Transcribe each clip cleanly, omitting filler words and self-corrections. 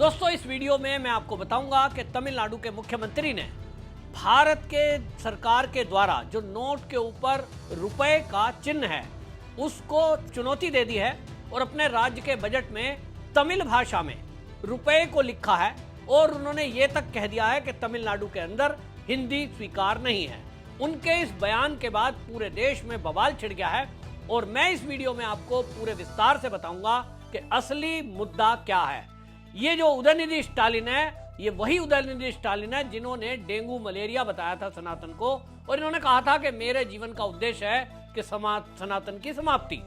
दोस्तों, इस वीडियो में मैं आपको बताऊंगा कि तमिलनाडु के मुख्यमंत्री ने भारत के सरकार के द्वारा जो नोट के ऊपर रुपए का चिन्ह है उसको चुनौती दे दी है और अपने राज्य के बजट में तमिल भाषा में रुपए को लिखा है और उन्होंने ये तक कह दिया है कि तमिलनाडु के अंदर हिंदी स्वीकार नहीं है। उनके इस बयान के बाद पूरे देश में बवाल छिड़ गया है और मैं इस वीडियो में आपको पूरे विस्तार से बताऊंगा कि असली मुद्दा क्या है। ये जो उदयनिधि स्टालिन है, ये वही उदयनिधि स्टालिन है जिन्होंने डेंगू मलेरिया बताया था सनातन को और इन्होंने कहा था कि मेरे जीवन का उद्देश्य है कि सनातन की समाप्ति।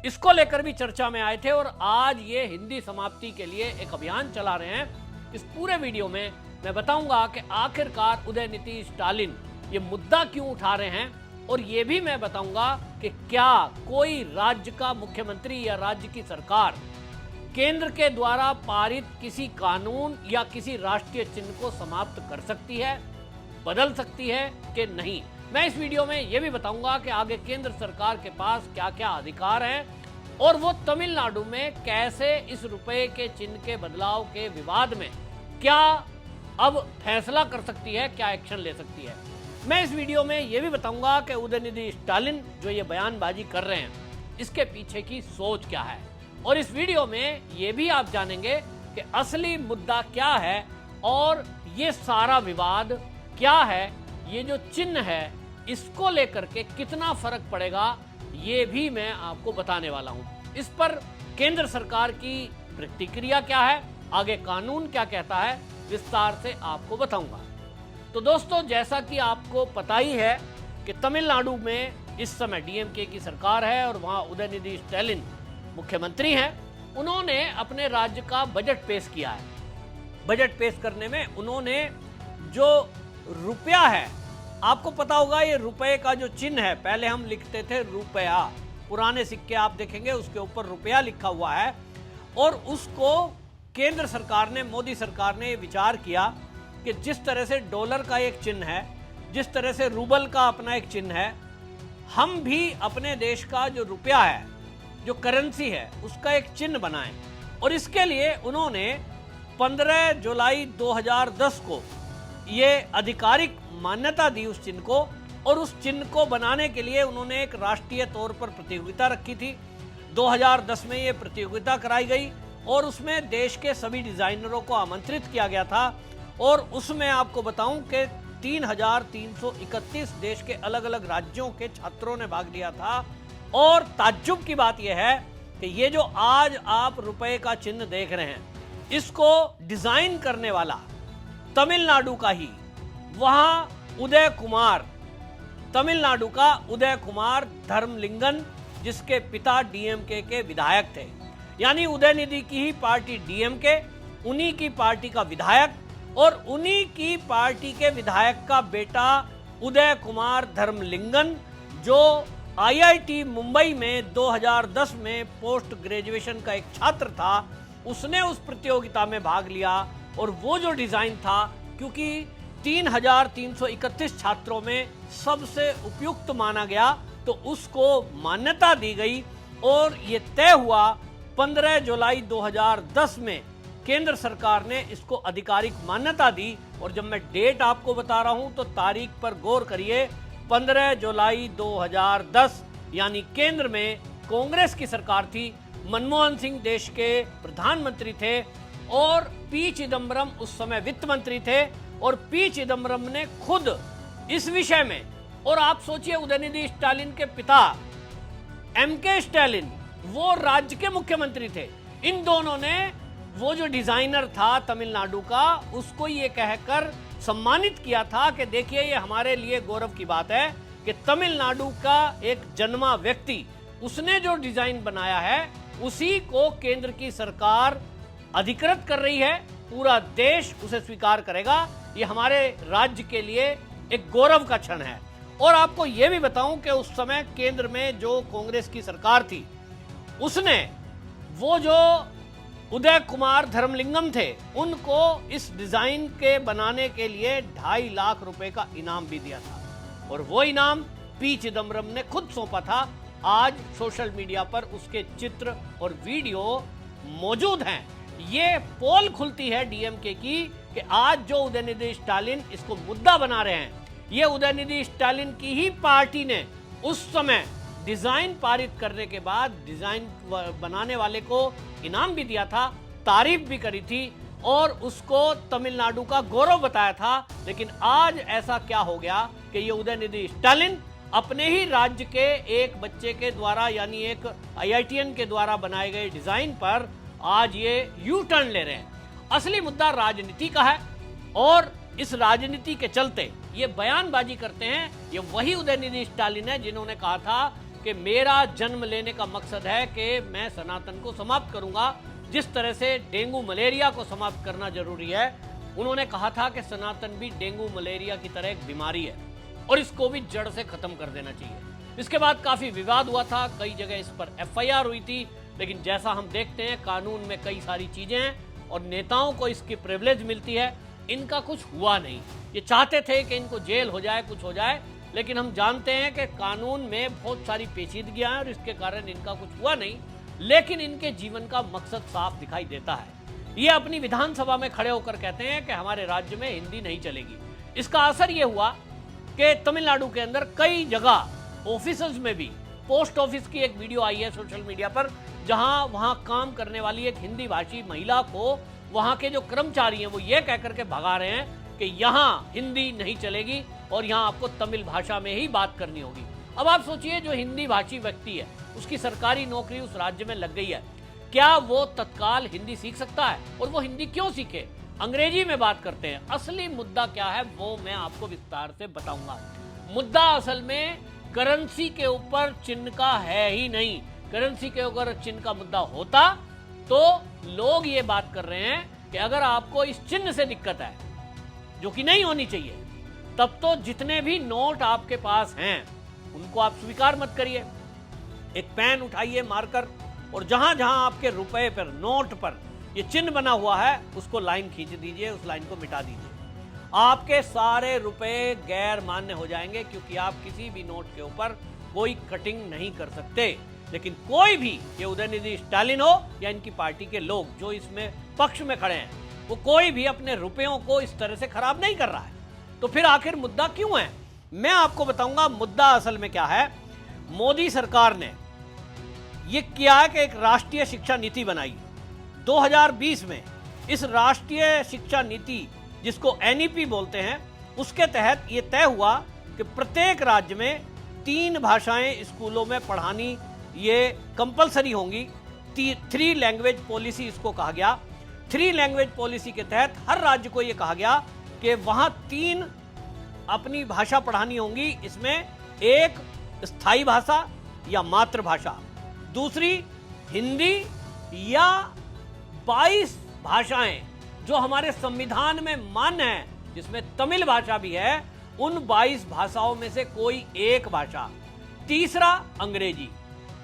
इसको लेकर भी चर्चा में आए थे और आज ये हिंदी समाप्ति के लिए एक अभियान चला रहे हैं। इस पूरे वीडियो में मैं बताऊंगा कि आखिरकार उदयनिधि स्टालिन ये मुद्दा क्यों उठा रहे हैं और ये भी मैं बताऊंगा कि क्या कोई राज्य का मुख्यमंत्री या राज्य की सरकार केंद्र के द्वारा पारित किसी कानून या किसी राष्ट्रीय चिन्ह को समाप्त कर सकती है, बदल सकती है कि नहीं। मैं इस वीडियो में यह भी बताऊंगा कि आगे केंद्र सरकार के पास क्या क्या अधिकार हैं और वो तमिलनाडु में कैसे इस रुपए के चिन्ह के बदलाव के विवाद में क्या अब फैसला कर सकती है, क्या एक्शन ले सकती है। मैं इस वीडियो में यह भी बताऊंगा कि उदयनिधि स्टालिन जो ये बयानबाजी कर रहे हैं इसके पीछे की सोच क्या है और इस वीडियो में ये भी आप जानेंगे कि असली मुद्दा क्या है और ये सारा विवाद क्या है, ये जो चिन्ह है इसको लेकर के कितना फर्क पड़ेगा ये भी मैं आपको बताने वाला हूं। इस पर केंद्र सरकार की प्रतिक्रिया क्या है, आगे कानून क्या कहता है, विस्तार से आपको बताऊंगा। तो दोस्तों, जैसा कि आपको पता ही है कि तमिलनाडु में इस समय डीएमके की सरकार है और वहां उदयनिधि स्टालिन मुख्यमंत्री हैं। उन्होंने अपने राज्य का बजट पेश किया है। बजट पेश करने में उन्होंने जो रुपया है, आपको पता होगा ये रुपए का जो चिन्ह है, पहले हम लिखते थे रुपया, पुराने सिक्के आप देखेंगे उसके ऊपर रुपया लिखा हुआ है और उसको केंद्र सरकार ने, मोदी सरकार ने विचार किया कि जिस तरह से डॉलर का एक चिन्ह है, जिस तरह से रूबल का अपना एक चिन्ह है, हम भी अपने देश का जो रुपया है, जो करेंसी है, उसका एक चिन्ह बनाएं। और इसके लिए उन्होंने 15 जुलाई 2010 को ये आधिकारिक मान्यता दी उस चिन्ह को और उस चिन्ह को बनाने के लिए उन्होंने एक राष्ट्रीय तौर पर प्रतियोगिता रखी थी। 2010 में ये प्रतियोगिता कराई गई और उसमें देश के सभी डिजाइनरों को आमंत्रित किया गया था और उसमें आपको बताऊं कि 3,331 देश के अलग अलग राज्यों के छात्रों ने भाग लिया था। और ताज्जुब की बात यह है कि ये जो आज आप रुपए का चिन्ह देख रहे हैं, इसको डिजाइन करने वाला तमिलनाडु का ही वहां उदय कुमार, तमिलनाडु का उदय कुमार धर्मलिंगन, जिसके पिता डीएमके के विधायक थे, यानी उदयनिधि की ही पार्टी डीएमके, उन्हीं की पार्टी का विधायक और उन्हीं की पार्टी के विधायक का बेटा उदय कुमार धर्मलिंगन, जो आईआईटी मुंबई में 2010 में पोस्ट ग्रेजुएशन का एक छात्र था, उसने उस प्रतियोगिता में भाग लिया और वो जो डिजाइन था, क्योंकि 3,331 छात्रों में सबसे उपयुक्त माना गया, तो उसको मान्यता दी गई और ये तय हुआ 15 जुलाई 2010 में केंद्र सरकार ने इसको आधिकारिक मान्यता दी। और जब मैं डेट आपको बता रहा हूं तो तारीख पर गौर करिए, 15 जुलाई 2010, यानी केंद्र में कांग्रेस की सरकार थी, मनमोहन सिंह देश के प्रधानमंत्री थे और पी चिदम्बरम उस समय वित्त मंत्री थे और पी चिदम्बरम ने खुद इस विषय में, और आप सोचिए उदयनिधि स्टालिन के पिता एमके स्टालिन वो राज्य के मुख्यमंत्री थे, इन दोनों ने वो जो डिजाइनर था तमिलनाडु का, उसको ये कहकर सम्मानित किया था कि देखिए ये हमारे लिए गौरव की बात है कि तमिलनाडु का एक जन्मा व्यक्ति, उसने जो डिजाइन बनाया है उसी को केंद्र की सरकार अधिकृत कर रही है, पूरा देश उसे स्वीकार करेगा। ये हमारे राज्य के लिए एक गौरव का क्षण है। और आपको यह भी बताऊं कि उस समय केंद्र में जो कांग्रेस की सरकार थी, उसने वो जो उदय कुमार धर्मलिंगम थे, उनको इस डिजाइन के बनाने के लिए 2.5 लाख रुपए का इनाम भी दिया था और वो इनाम पी चिदम्बरम ने खुद सौंपा था। आज सोशल मीडिया पर उसके चित्र और वीडियो मौजूद हैं। ये पोल खुलती है डीएमके की कि आज जो उदयनिधि स्टालिन इसको मुद्दा बना रहे हैं, ये उदयनिधि स्टालिन की ही पार्टी ने उस समय डिजाइन पारित करने के बाद डिजाइन बनाने वाले को इनाम भी दिया था, तारीफ भी करी थी और उसको तमिलनाडु का गौरव बताया था। लेकिन आज ऐसा क्या हो गया कि ये उदयनिधि स्टालिन अपने ही राज्य के एक बच्चे के द्वारा यानी एक आईआईटीएन के द्वारा बनाए गए डिजाइन पर आज ये यू टर्न ले रहे हैं। असली मुद्दा राजनीति का है और इस राजनीति के चलते ये बयानबाजी करते हैं। ये वही उदयनिधि स्टालिन है जिन्होंने कहा था कि मेरा जन्म लेने का मकसद है कि मैं सनातन को समाप्त करूंगा, जिस तरह से डेंगू मलेरिया को समाप्त करना जरूरी है। उन्होंने कहा था कि सनातन भी डेंगू मलेरिया की तरह एक बीमारी है और इसको भी जड़ से खत्म कर देना चाहिए। इसके बाद काफी विवाद हुआ था, कई जगह इस पर एफआईआर हुई थी, लेकिन जैसा हम देखते हैं कानून में कई सारी चीजें हैं और नेताओं को इसकी प्रिविलेज मिलती है, इनका कुछ हुआ नहीं। ये चाहते थे कि इनको जेल हो जाए, कुछ हो जाए, लेकिन हम जानते हैं कि कानून में बहुत सारी पेचीदगियां हैं और इसके कारण इनका कुछ हुआ नहीं। लेकिन इनके जीवन का मकसद साफ दिखाई देता है। ये अपनी विधानसभा में खड़े होकर कहते हैं कि हमारे राज्य में हिंदी नहीं चलेगी। इसका असर ये हुआ कि तमिलनाडु के अंदर कई जगह ऑफिसेज में भी, पोस्ट ऑफिस की एक वीडियो आई है सोशल मीडिया पर, जहां वहां काम करने वाली एक हिंदी भाषी महिला को वहां के जो कर्मचारी हैं वो ये कहकर के भगा रहे हैं कि यहां हिंदी नहीं चलेगी और यहां आपको तमिल भाषा में ही बात करनी होगी। अब आप सोचिए, जो हिंदी भाषी व्यक्ति है उसकी सरकारी नौकरी उस राज्य में लग गई है, क्या वो तत्काल हिंदी सीख सकता है? और वो हिंदी क्यों सीखे? अंग्रेजी में बात करते हैं। असली मुद्दा क्या है वो मैं आपको विस्तार से बताऊंगा। मुद्दा असल में करेंसी के ऊपर चिन्ह का है ही नहीं। करेंसी के ऊपर चिन्ह का मुद्दा होता तो लोग ये बात कर रहे हैं कि अगर आपको इस चिन्ह से दिक्कत है, जो कि नहीं होनी चाहिए, तब तो जितने भी नोट आपके पास हैं उनको आप स्वीकार मत करिए। एक पेन उठाइए, मार्कर, और जहां जहां आपके रुपए पर, नोट पर ये चिन्ह बना हुआ है उसको लाइन खींच दीजिए, उस लाइन को मिटा दीजिए। आपके सारे रुपए गैर मान्य हो जाएंगे, क्योंकि आप किसी भी नोट के ऊपर कोई कटिंग नहीं कर सकते। लेकिन कोई भी, ये उदयनिधि स्टालिन हो या इनकी पार्टी के लोग जो इसमें पक्ष में खड़े हैं, वो कोई भी अपने रुपयों को इस तरह से खराब नहीं कर रहा है। तो फिर आखिर मुद्दा क्यों है? मैं आपको बताऊंगा मुद्दा असल में क्या है। मोदी सरकार ने ये किया है कि एक राष्ट्रीय शिक्षा नीति बनाई 2020 में। इस राष्ट्रीय शिक्षा नीति, जिसको एनईपी बोलते हैं, उसके तहत ये तय हुआ कि प्रत्येक राज्य में 3 भाषाएं स्कूलों में पढ़ानी ये कंपलसरी होंगी। 3 लैंग्वेज पॉलिसी इसको कहा गया। 3 लैंग्वेज पॉलिसी के तहत हर राज्य को यह कहा गया कि वहां 3 अपनी भाषा पढ़ानी होंगी। इसमें एक स्थायी भाषा या मातृभाषा, दूसरी हिंदी, या 22 भाषाएं जो हमारे संविधान में मान्य है, जिसमें तमिल भाषा भी है, उन 22 भाषाओं में से कोई एक भाषा, तीसरा अंग्रेजी।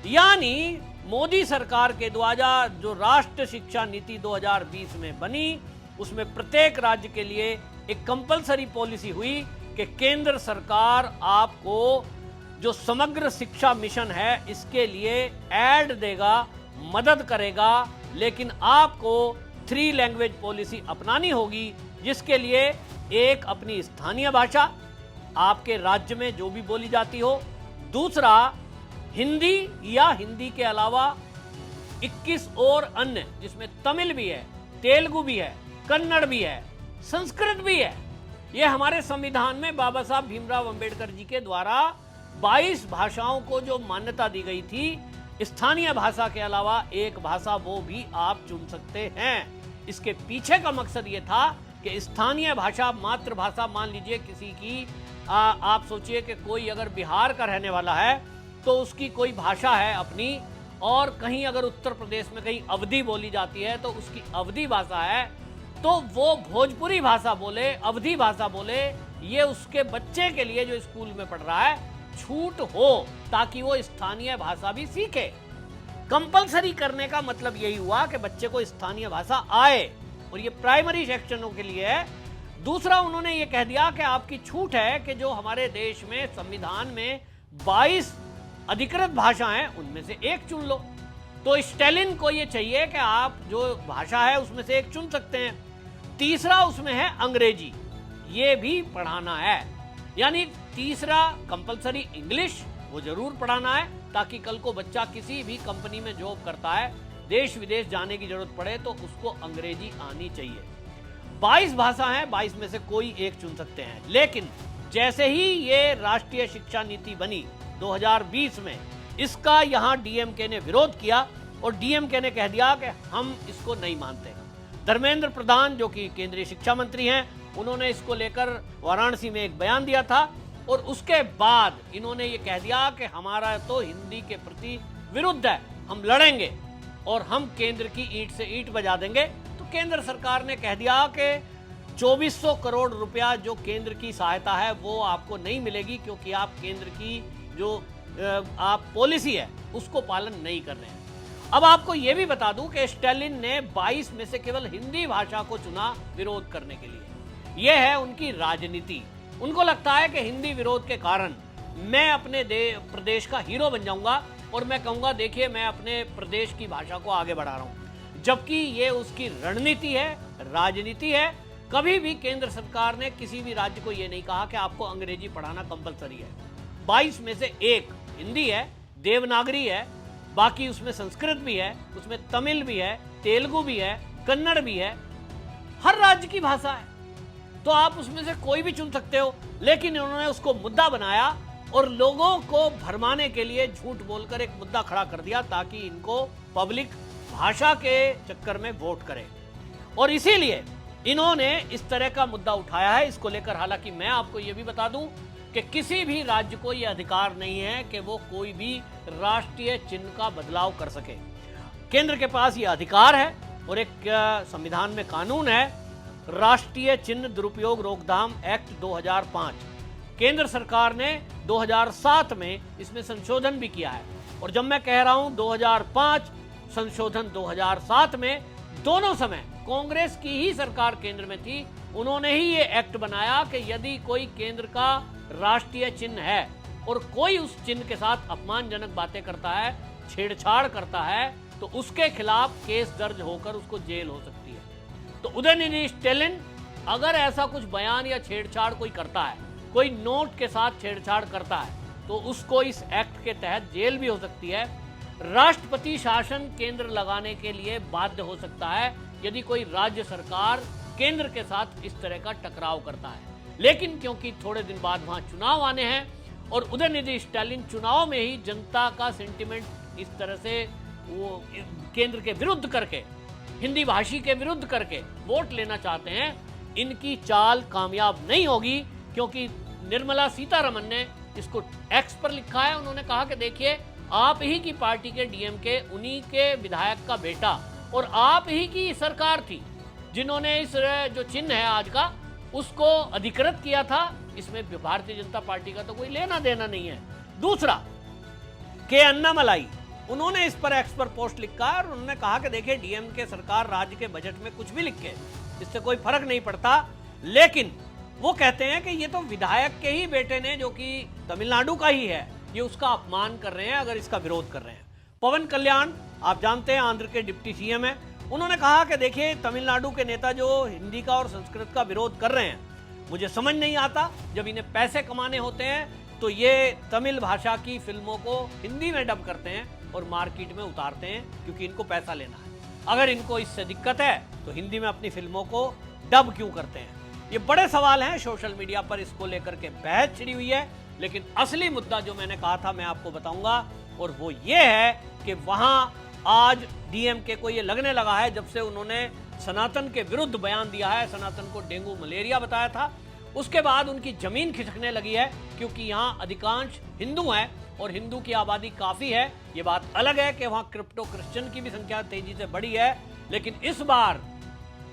यानी मोदी सरकार के द्वारा जो राष्ट्रीय शिक्षा नीति 2020 में बनी, उसमें प्रत्येक राज्य के लिए एक कंपलसरी पॉलिसी हुई कि केंद्र सरकार आपको जो समग्र शिक्षा मिशन है इसके लिए ऐड देगा, मदद करेगा, लेकिन आपको 3 लैंग्वेज पॉलिसी अपनानी होगी, जिसके लिए एक अपनी स्थानीय भाषा आपके राज्य में जो भी बोली जाती हो, दूसरा हिंदी या हिंदी के अलावा 21 और अन्य, जिसमें तमिल भी है, तेलुगु भी है, कन्नड़ भी है, संस्कृत भी है। यह हमारे संविधान में बाबा साहब भीमराव अंबेडकर जी के द्वारा 22 भाषाओं को जो मान्यता दी गई थी, स्थानीय भाषा के अलावा एक भाषा वो भी आप चुन सकते हैं। इसके पीछे का मकसद ये था कि स्थानीय भाषा, मातृभाषा, मान लीजिए किसी की आप सोचिए कि कोई अगर बिहार का रहने वाला है तो उसकी कोई भाषा है अपनी, और कहीं अगर उत्तर प्रदेश में कहीं अवधी बोली जाती है तो उसकी अवधी भाषा है, तो वो भोजपुरी भाषा बोले, अवधी भाषा बोले। ये उसके बच्चे के लिए जो स्कूल में पढ़ रहा है छूट हो, ताकि वो स्थानीय भाषा भी सीखे। कंपलसरी करने का मतलब यही हुआ कि बच्चे को स्थानीय भाषा आए, और ये प्राइमरी सेक्शनों के लिए है। दूसरा, उन्होंने ये कह दिया कि आपकी छूट है कि जो हमारे देश में संविधान में 22 अधिकृत भाषा हैं उनमें से एक चुन लो। तो स्टालिन को ये चाहिए कि आप जो भाषा है उसमें से एक चुन सकते हैं। तीसरा उसमें है अंग्रेजी, ये भी पढ़ाना है। यानी तीसरा कंपलसरी इंग्लिश वो जरूर पढ़ाना है, ताकि कल को बच्चा किसी भी कंपनी में जॉब करता है, देश विदेश जाने की जरूरत पड़े तो उसको अंग्रेजी आनी चाहिए। 22 भाषा हैं, 22 में से कोई एक चुन सकते हैं। लेकिन जैसे ही ये राष्ट्रीय शिक्षा नीति बनी 2020 में, इसका यहां डीएमके ने विरोध किया और डीएमके ने कह दिया कि हम इसको नहीं मानते। धर्मेंद्र प्रधान जो कि केंद्रीय शिक्षा मंत्री हैं, उन्होंने इसको लेकर वाराणसी में एक बयान दिया था और उसके बाद इन्होंने ये कह दिया कि हमारा तो हिंदी के प्रति विरुद्ध है, हम लड़ेंगे और हम केंद्र की ईंट से ईंट बजा देंगे। तो केंद्र सरकार ने कह दिया कि 2400 करोड़ रुपया जो केंद्र की सहायता है वो आपको नहीं मिलेगी, क्योंकि आप केंद्र की जो आप पॉलिसी है उसको पालन नहीं कर रहे हैं। अब आपको यह भी बता दूं कि स्टालिन ने 22 में से केवल हिंदी भाषा को चुना विरोध करने के लिए। यह है उनकी राजनीति। उनको लगता है कि हिंदी विरोध के कारण मैं अपने प्रदेश का हीरो बन जाऊंगा और मैं कहूंगा देखिए मैं अपने प्रदेश की भाषा को आगे बढ़ा रहा हूं, जबकि ये उसकी रणनीति है, राजनीति है। कभी भी केंद्र सरकार ने किसी भी राज्य को यह नहीं कहा कि आपको अंग्रेजी पढ़ाना कंपलसरी है। 22 में से एक हिंदी है, देवनागरी है, बाकी उसमें संस्कृत भी है, उसमें तमिल भी है, तेलुगु भी है, कन्नड़ भी है, हर राज्य की भाषा है। तो आप उसमें से कोई भी चुन सकते हो। लेकिन उन्होंने उसको मुद्दा बनाया और लोगों को भरमाने के लिए झूठ बोलकर एक मुद्दा खड़ा कर दिया, ताकि इनको पब्लिक भाषा के चक्कर में वोट करे। और इसीलिए इन्होंने इस तरह का मुद्दा उठाया है इसको लेकर। हालांकि मैं आपको यह भी बता दूं कि किसी भी राज्य को यह अधिकार नहीं है कि वो कोई भी राष्ट्रीय चिन्ह का बदलाव कर सके। केंद्र के पास यह अधिकार है और एक संविधान में कानून है, राष्ट्रीय चिन्ह दुरुपयोग रोकथाम एक्ट 2005। केंद्र सरकार ने 2007 में इसमें संशोधन भी किया है। और जब मैं कह रहा हूं 2005 संशोधन 2007 में, दोनों समय कांग्रेस की ही सरकार केंद्र में थी। उन्होंने ही ये एक्ट बनाया कि यदि कोई केंद्र का राष्ट्रीय चिन्ह है और कोई उस चिन्ह के साथ अपमानजनक बातें करता है, छेड़छाड़ करता है, तो उसके खिलाफ केस दर्ज होकर उसको जेल हो सकती है। तो उदयनिधि स्टालिन अगर ऐसा कुछ बयान या छेड़छाड़ कोई करता है, कोई नोट के साथ छेड़छाड़ करता है, तो उसको इस एक्ट के तहत जेल भी हो सकती है। राष्ट्रपति शासन केंद्र लगाने के लिए बाध्य हो सकता है यदि कोई राज्य सरकार केंद्र के साथ इस तरह का टकराव करता है। लेकिन क्योंकि थोड़े दिन बाद वहां चुनाव आने हैं और उदयनिधि स्टालिन चुनाव में ही जनता का सेंटिमेंट इस तरह से वो केंद्र के विरुद्ध करके, हिंदी भाषी के विरुद्ध करके वोट लेना चाहते हैं, इनकी चाल कामयाब नहीं होगी। क्योंकि निर्मला सीतारमण ने इसको एक्स पर लिखा है। उन्होंने कहा कि देखिए आप ही की पार्टी के डीएमके, उन्हीं के विधायक का बेटा और आप ही की सरकार थी जिन्होंने इस जो चिन्ह है आज का उसको अधिकृत किया था। इसमें भारतीय जनता पार्टी का तो कोई लेना देना नहीं है। दूसरा, के अन्नामलाई, उन्होंने इस पर एक्स पर पोस्ट लिखा और उन्होंने कहा कि देखिए डीएमके सरकार राज्य के बजट में कुछ भी लिखे, इससे कोई फर्क नहीं पड़ता। लेकिन वो कहते हैं कि ये तो विधायक के ही बेटे ने, जो कि तमिलनाडु का ही है, ये उसका अपमान कर रहे हैं अगर इसका विरोध कर रहे हैं। पवन कल्याण आप जानते हैं आंध्र के डिप्टी सीएम है, उन्होंने कहा कि देखिए तमिलनाडु के नेता जो हिंदी का और संस्कृत का विरोध कर रहे हैं, मुझे समझ नहीं आता, जब इन्हें पैसे कमाने होते हैं तो ये तमिल भाषा की फिल्मों को हिंदी में डब करते हैं और मार्केट में उतारते हैं, क्योंकि इनको पैसा लेना है। अगर इनको इससे दिक्कत है तो हिंदी में अपनी फिल्मों को डब क्यों करते हैं? ये बड़े सवाल हैं। सोशल मीडिया पर इसको लेकर के बहस छिड़ी हुई है। लेकिन असली मुद्दा जो मैंने कहा था मैं आपको बताऊंगा, और वो ये है कि वहां आज डीएमके को ये लगने लगा है, जब से उन्होंने सनातन के विरुद्ध बयान दिया है, सनातन को डेंगू मलेरिया बताया था, उसके बाद उनकी जमीन खिसकने लगी है। क्योंकि यहाँ अधिकांश हिंदू हैं और हिंदू की आबादी काफी है। ये बात अलग है कि वहां क्रिप्टो क्रिश्चियन की भी संख्या तेजी से बढ़ी है। लेकिन इस बार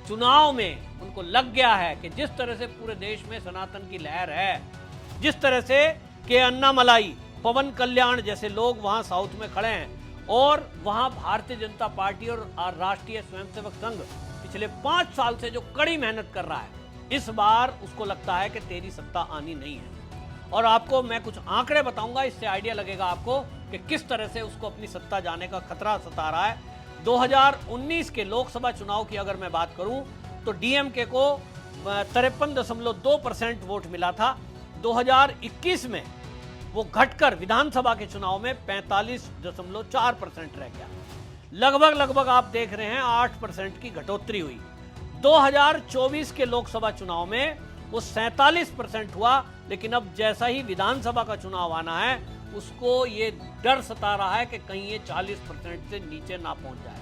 चुनाव में उनको लग गया है कि जिस तरह से पूरे देश में सनातन की लहर है, जिस तरह से के अन्नामलाई, पवन कल्याण जैसे लोग वहां साउथ में खड़े हैं, और वहां भारतीय जनता पार्टी और राष्ट्रीय स्वयंसेवक संघ पिछले 5 साल से जो कड़ी मेहनत कर रहा है, इस बार उसको लगता है कि तेरी सत्ता आनी नहीं है। और आपको मैं कुछ आंकड़े बताऊंगा, इससे आइडिया लगेगा आपको कि किस तरह से उसको अपनी सत्ता जाने का खतरा सता रहा है। 2019 के लोकसभा चुनाव की अगर मैं बात करूं तो डीएमके को 53.2% वोट मिला था। 2021 में वो घटकर विधानसभा के चुनाव में 45.4% रह गया। लगभग आप देख रहे हैं 8% की घटोतरी हुई। 2024 के लोकसभा चुनाव में वो 47% हुआ, लेकिन अब जैसा ही विधानसभा का चुनाव आना है उसको ये डर सता रहा है कि कहीं ये 40% से नीचे ना पहुंच जाए।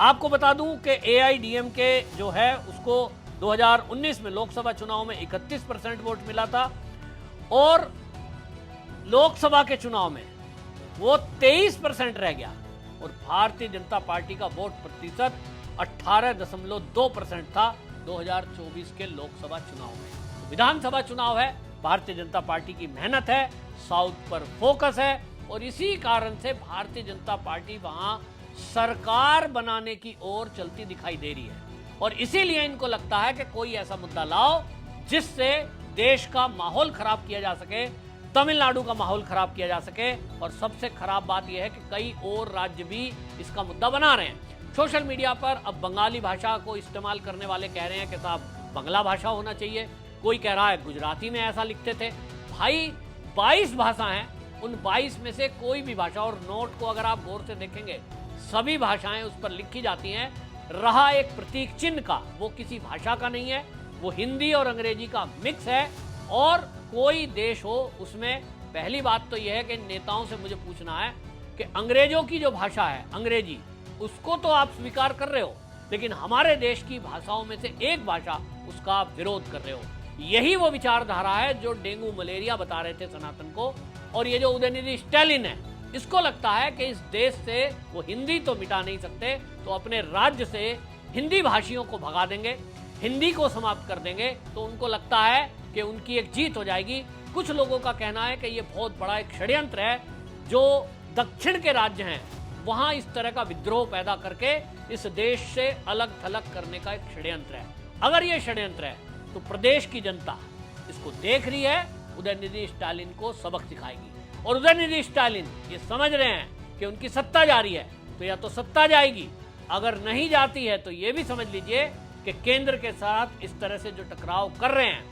आपको बता दूं कि एआईडीएमके जो है उसको 2019 में लोकसभा चुनाव में 31% वोट मिला था और लोकसभा के चुनाव में वो 23% रह गया और भारतीय जनता पार्टी का वोट प्रतिशत 18.2% था 2024 के लोकसभा चुनाव में। तो विधानसभा चुनाव है, भारतीय जनता पार्टी की मेहनत है, साउथ पर फोकस है और इसी कारण से भारतीय जनता पार्टी वहां सरकार बनाने की ओर चलती दिखाई दे रही है और इसीलिए इनको लगता है कि कोई ऐसा मुद्दा लाओ जिससे देश का माहौल खराब किया जा सके, तमिलनाडु का माहौल खराब किया जा सके। और सबसे खराब बात यह है कि कई और राज्य भी इसका मुद्दा बना रहे हैं। सोशल मीडिया पर अब बंगाली भाषा को इस्तेमाल करने वाले कह रहे हैं कि साहब बंगला भाषा होना चाहिए, कोई कह रहा है गुजराती में ऐसा लिखते थे। भाई 22 भाषा हैं, उन 22 में से कोई भी भाषा, और नोट को अगर आप गौर से देखेंगे सभी भाषाएं उस पर लिखी जाती हैं। रहा एक प्रतीक चिन्ह का, वो किसी भाषा का नहीं है, वो हिंदी और अंग्रेजी का मिक्स है। और कोई देश हो उसमें पहली बात तो यह है कि नेताओं से मुझे पूछना है कि अंग्रेजों की जो भाषा है अंग्रेजी, उसको तो आप स्वीकार कर रहे हो, लेकिन हमारे देश की भाषाओं में से एक भाषा उसका आप विरोध कर रहे हो। यही वो विचारधारा है जो डेंगू मलेरिया बता रहे थे सनातन को। और ये जो उदयनिधि स्टालिन है, इसको लगता है कि इस देश से वो हिंदी तो मिटा नहीं सकते, तो अपने राज्य से हिंदी भाषियों को भगा देंगे, हिंदी को समाप्त कर देंगे, तो उनको लगता है कि उनकी एक जीत हो जाएगी। कुछ लोगों का कहना है कि ये बहुत बड़ा एक षड्यंत्र है, जो दक्षिण के राज्य हैं वहां इस तरह का विद्रोह पैदा करके इस देश से अलग थलग करने का एक षड्यंत्र है। अगर ये षड्यंत्र है तो प्रदेश की जनता इसको देख रही है, उदयनिधि स्टालिन को सबक सिखाएगी। और उदयनिधि स्टालिन ये समझ रहे हैं कि उनकी सत्ता जा रही है, तो या तो सत्ता जाएगी, अगर नहीं जाती है तो ये भी समझ लीजिए कि केंद्र के साथ इस तरह से जो टकराव कर रहे हैं,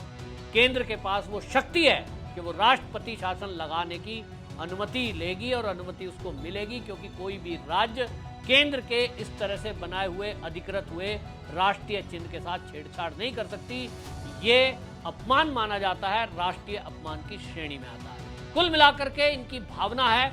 केंद्र के पास वो शक्ति है कि वो राष्ट्रपति शासन लगाने की अनुमति लेगी और अनुमति उसको मिलेगी, क्योंकि कोई भी राज्य केंद्र के इस तरह से बनाए हुए अधिकृत हुए राष्ट्रीय चिन्ह के साथ छेड़छाड़ नहीं कर सकती। ये अपमान माना जाता है, राष्ट्रीय अपमान की श्रेणी में आता है। कुल मिलाकर के इनकी भावना है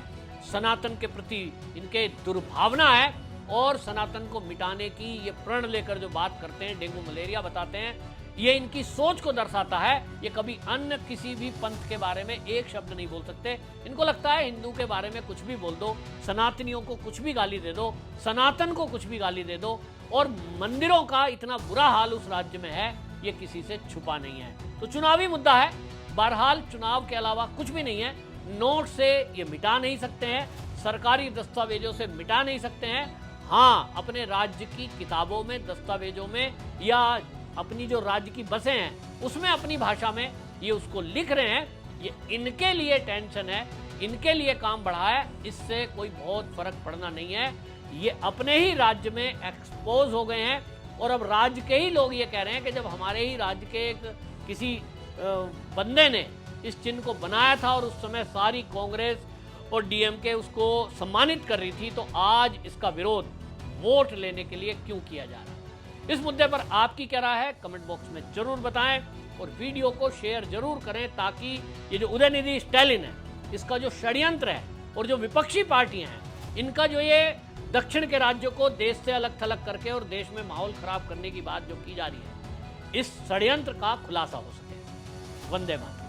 सनातन के प्रति, इनके दुर्भावना है और सनातन को मिटाने की ये प्रण लेकर जो बात करते हैं, डेंगू मलेरिया बताते हैं, ये इनकी सोच को दर्शाता है। ये कभी अन्य किसी भी पंथ के बारे में एक शब्द नहीं बोल सकते। इनको लगता है हिंदू के बारे में कुछ भी बोल दो, सनातनियों को कुछ भी गाली दे दो, सनातन को कुछ भी गाली दे दो, और मंदिरों का इतना बुरा हाल उस राज्य में है, ये किसी से छुपा नहीं है। तो चुनावी मुद्दा है, बहरहाल चुनाव के अलावा कुछ भी नहीं है। नोट से ये मिटा नहीं सकते हैं, सरकारी दस्तावेजों से मिटा नहीं सकते हैं। हाँ, अपने राज्य की किताबों में, दस्तावेजों में, या अपनी जो राज्य की बसें हैं उसमें अपनी भाषा में ये उसको लिख रहे हैं। ये इनके लिए टेंशन है, इनके लिए काम बढ़ा है, इससे कोई बहुत फर्क पड़ना नहीं है। ये अपने ही राज्य में एक्सपोज हो गए हैं और अब राज्य के ही लोग ये कह रहे हैं कि जब हमारे ही राज्य के एक किसी बंदे ने इस चिन्ह को बनाया था और उस समय सारी कांग्रेस और डीएमके उसको सम्मानित कर रही थी, तो आज इसका विरोध वोट लेने के लिए क्यों किया जा रहा है। इस मुद्दे पर आपकी क्या राय है, कमेंट बॉक्स में जरूर बताएं और वीडियो को शेयर जरूर करें, ताकि ये जो उदयनिधि स्टालिन है, इसका जो षड्यंत्र है और जो विपक्षी पार्टियां हैं, इनका जो ये दक्षिण के राज्यों को देश से अलग थलग करके और देश में माहौल खराब करने की बात जो की जा रही है, इस षड्यंत्र का खुलासा हो सके। वंदे मातरम।